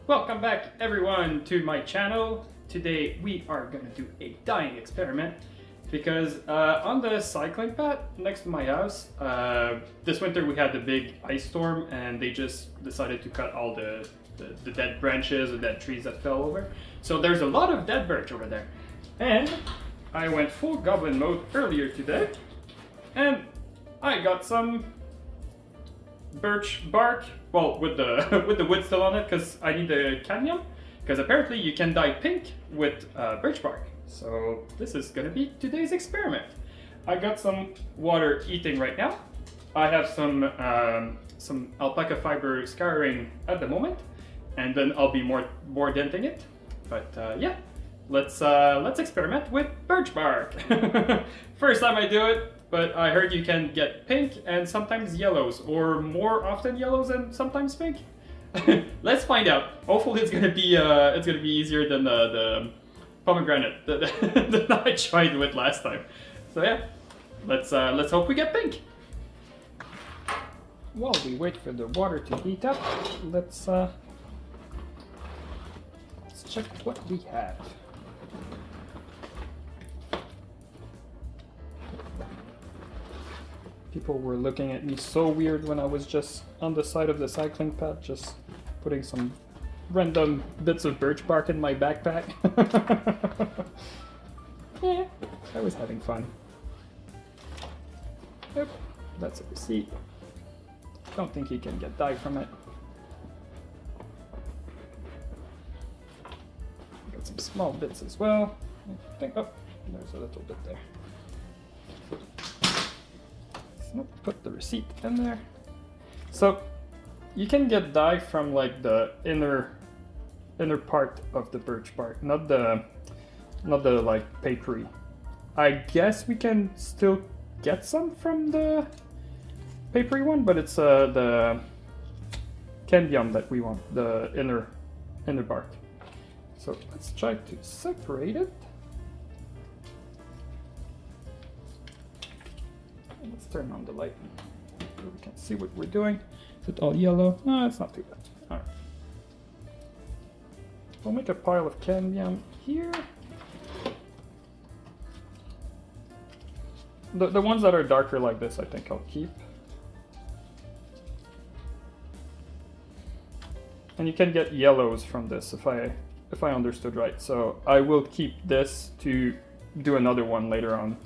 Welcome back everyone to my channel. Today we are gonna do a dyeing experiment because on the cycling path next to my house, this winter we had the big ice storm and they just decided to cut all the dead branches and dead trees that fell over. So there's a lot of dead birch over there. And I went full goblin mode earlier today and I got some birch bark, well, with the with the wood still on it, because I need the cambium, because apparently you can dye pink with birch bark. So this is gonna be today's experiment. I got some water heating right now. I have some alpaca fiber scouring at the moment, and then I'll be more denting it. But yeah, let's experiment with birch bark. First time I do it. But I heard you can get pink and sometimes yellows, or more often yellows and sometimes pink. Let's find out. Hopefully it's gonna be easier than the pomegranate that I tried with last time. So yeah, let's hope we get pink. While we wait for the water to heat up, let's check what we have. People were looking at me so weird when I was just on the side of the cycling path, just putting some random bits of birch bark in my backpack. Yeah, I was having fun. Yep, that's a receipt. Don't think you can get dye from it. Got some small bits as well. I think, oh, there's a little bit there. Put the receipt in there. So you can get dye from like the inner part of the birch bark, not the like papery. I guess we can still get some from the papery one, but it's the cambium that we want, the inner bark. So let's try to separate it. Let's turn on the light so we can see what we're doing. Is it all yellow? No, it's not too bad. Alright. We'll make a pile of cambium here. The ones that are darker like this, I think I'll keep. And you can get yellows from this if I understood right. So I will keep this to do another one later on.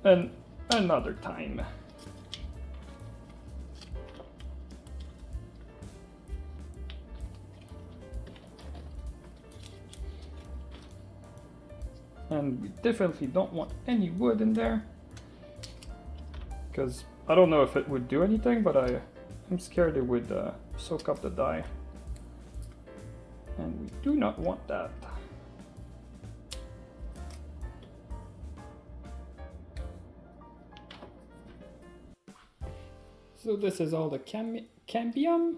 And another time. And we definitely don't want any wood in there, because I don't know if it would do anything, but I'm scared it would soak up the dye, and we do not want that. So this is all the cambium,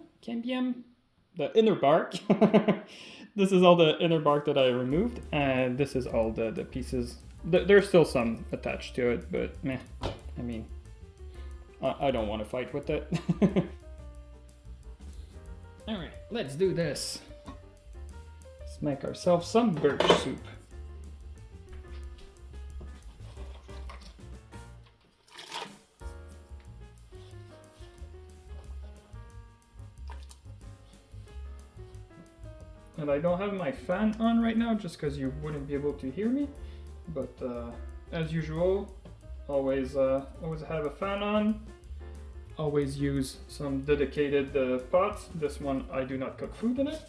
the inner bark. This is all the inner bark that I removed, and this is all the pieces. There's still some attached to it, but meh. I mean, I don't want to fight with it. Alright, let's do this. Let's make ourselves some birch soup. And I don't have my fan on right now just because you wouldn't be able to hear me. But as usual, always have a fan on. Always use some dedicated pots. This one I do not cook food in it.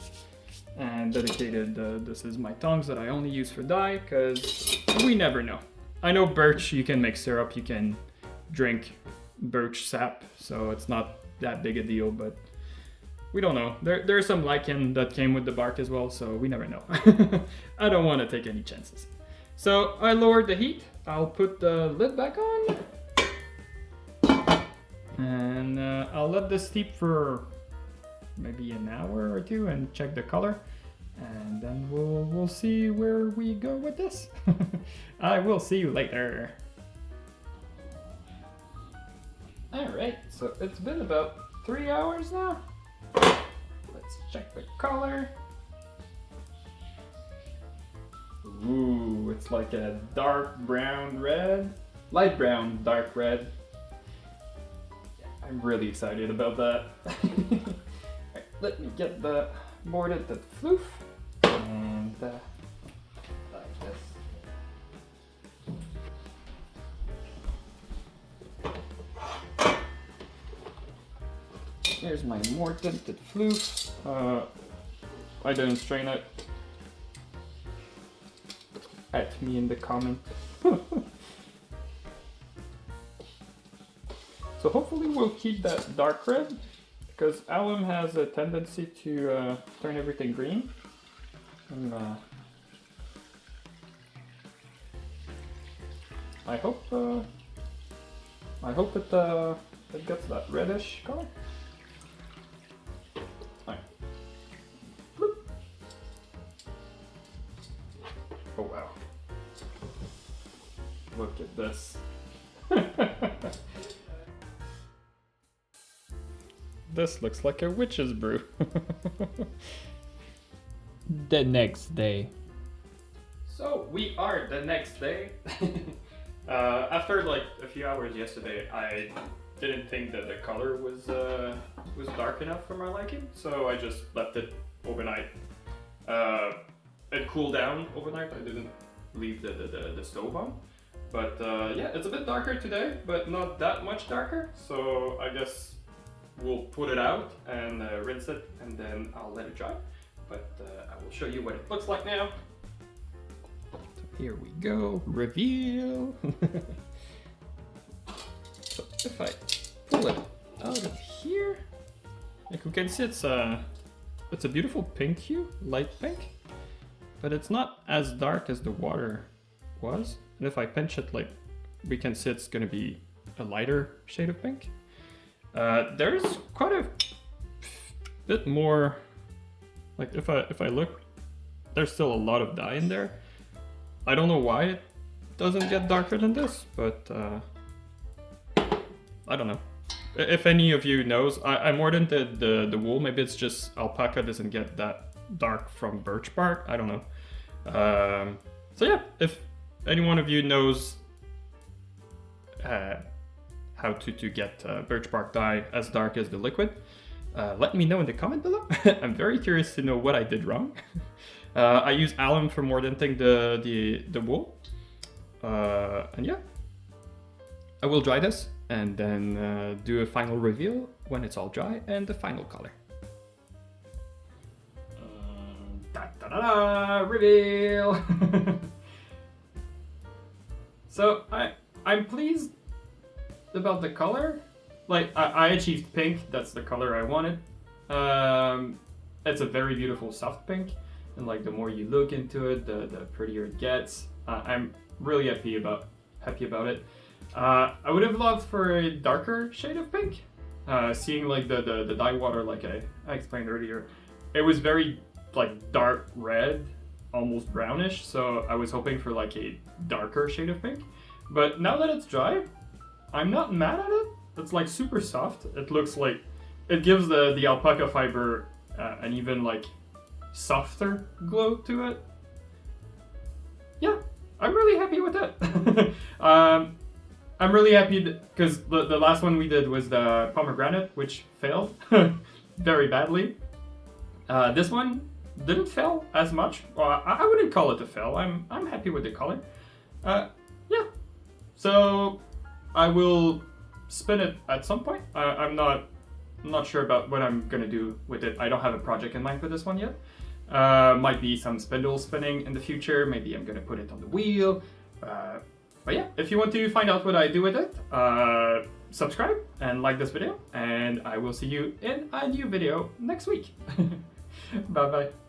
And dedicated, this is my tongs that I only use for dye because we never know. I know birch, you can make syrup, you can drink birch sap, so it's not that big a deal, but we don't know. There's some lichen that came with the bark as well, so we never know. I don't want to take any chances. So I lowered the heat. I'll put the lid back on. And I'll let this steep for maybe an hour or two and check the color. And then we'll see where we go with this. I will see you later. Alright, so it's been about 3 hours now. Let's check the color. Ooh, it's like a dark brown red. Light brown, dark red. I'm really excited about that. Right, let me get the mordant that floof. And like this. Here's my mordant that floof. I didn't strain it. At me in the comment. So hopefully we'll keep that dark red, because alum has a tendency to turn everything green. And, I hope it gets that reddish color. Alright. Bloop. Oh wow. Look at this. This looks like a witch's brew. The next day. So we are the next day. After like a few hours yesterday, I didn't think that the color was dark enough for my liking, so I just left it overnight. It cooled down overnight. I didn't leave the stove on. But yeah, it's a bit darker today, but not that much darker. So I guess we'll put it out and rinse it, and then I'll let it dry. But I will show you what it looks like now. So here we go, reveal. So if I pull it out of here, like you can see, it's a beautiful pink hue, light pink, but it's not as dark as the water was. And if I pinch it, like we can see, it's gonna be a lighter shade of pink. There's quite a bit more, like if I look, there's still a lot of dye in there. I don't know why it doesn't get darker than this, but I don't know. If any of you knows, I mordanted the wool. Maybe it's just alpaca doesn't get that dark from birch bark. I don't know. So yeah, if any one of you knows how to get birch bark dye as dark as the liquid, let me know in the comment below. I'm very curious to know what I did wrong. I use alum for mordanting the wool. And yeah, I will dry this and then do a final reveal when it's all dry and the final color. Reveal! So I'm pleased about the color. Like I achieved pink. That's the color I wanted. It's a very beautiful soft pink, and like the more you look into it, the prettier it gets. I'm really happy about it. I would have loved for a darker shade of pink. Seeing like the dye water, like I explained earlier, it was very like dark red, almost brownish. So I was hoping for like a darker shade of pink. But now that it's dry, I'm not mad at it. It's like super soft. It looks like it gives the alpaca fiber an even like softer glow to it. Yeah, I'm really happy with it. I'm really happy because the last one we did was the pomegranate, which failed very badly. This one didn't fail as much. Well, I wouldn't call it a fail. I'm happy with the color. Yeah. So I will spin it at some point. I'm not sure about what I'm gonna do with it. I don't have a project in mind for this one yet. Might be some spindle spinning in the future. Maybe I'm gonna put it on the wheel. But yeah, if you want to find out what I do with it, subscribe and like this video, and I will see you in a new video next week. Bye bye.